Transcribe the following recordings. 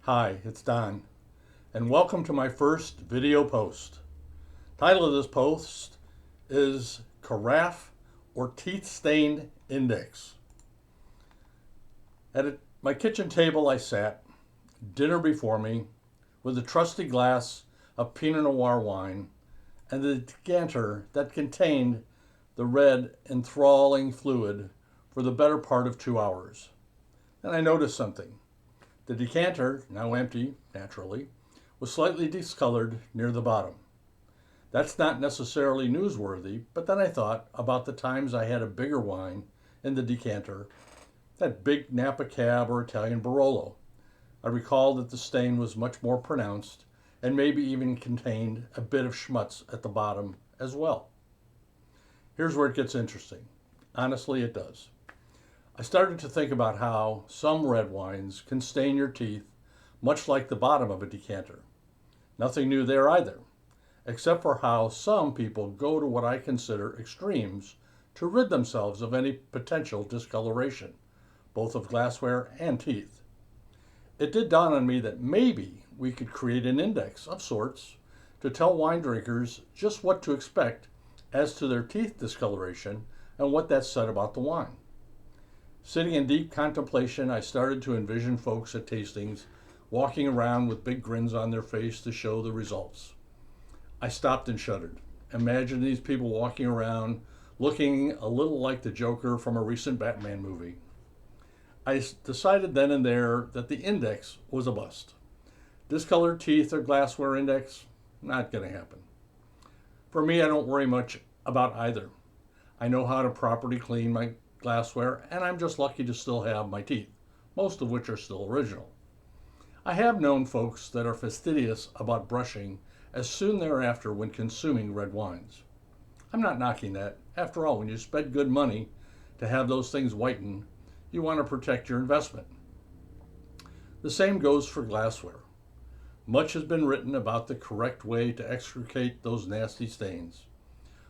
Hi, it's Don, and welcome to my first video post. Title of this post is Carafe or Teeth Stained Index. At my kitchen table I sat, dinner before me, with a trusty glass of Pinot Noir wine and the decanter that contained the red enthralling fluid for the better part of 2 hours. Then I noticed something. The decanter, now empty, naturally, was slightly discolored near the bottom. That's not necessarily newsworthy, but then I thought about the times I had a bigger wine in the decanter, that big Napa Cab or Italian Barolo. I recalled that the stain was much more pronounced and maybe even contained a bit of schmutz at the bottom as well. Here's where it gets interesting. Honestly, it does. I started to think about how some red wines can stain your teeth much like the bottom of a decanter. Nothing new there either, except for how some people go to what I consider extremes to rid themselves of any potential discoloration, both of glassware and teeth. It did dawn on me that maybe we could create an index of sorts to tell wine drinkers just what to expect as to their teeth discoloration and what that said about the wine. Sitting in deep contemplation, I started to envision folks at tastings walking around with big grins on their face to show the results. I stopped and shuddered. Imagine these people walking around looking a little like the Joker from a recent Batman movie. I decided then and there that the index was a bust. Discolored teeth or glassware index, not going to happen. For me, I don't worry much about either. I know how to properly clean my glassware, and I'm just lucky to still have my teeth, most of which are still original. I have known folks that are fastidious about brushing as soon thereafter when consuming red wines. I'm not knocking that. After all, when you spend good money to have those things whiten, you want to protect your investment. The same goes for glassware. Much has been written about the correct way to extricate those nasty stains.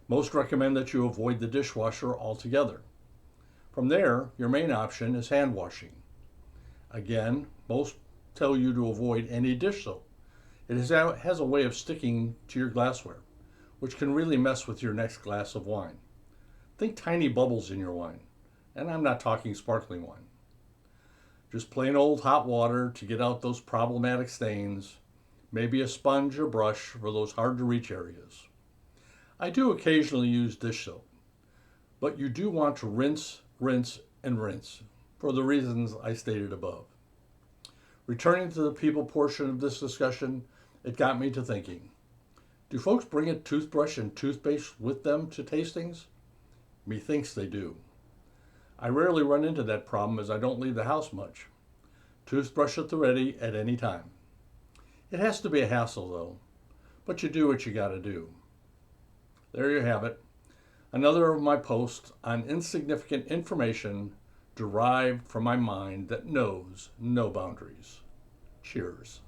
Most recommend that you avoid the dishwasher altogether. From there, your main option is hand washing. Again, most tell you to avoid any dish soap. It has a way of sticking to your glassware, which can really mess with your next glass of wine. Think tiny bubbles in your wine, and I'm not talking sparkling wine. Just plain old hot water to get out those problematic stains, maybe a sponge or brush for those hard to reach areas. I do occasionally use dish soap, but you do want to rinse, and rinse for the reasons I stated above. Returning to the people portion of this discussion, it got me to thinking, do folks bring a toothbrush and toothpaste with them to tastings? Methinks they do. I rarely run into that problem as I don't leave the house much. Toothbrush at the ready at any time. It has to be a hassle though, but you do what you gotta do. There you have it. Another of my posts on insignificant information derived from my mind that knows no boundaries. Cheers.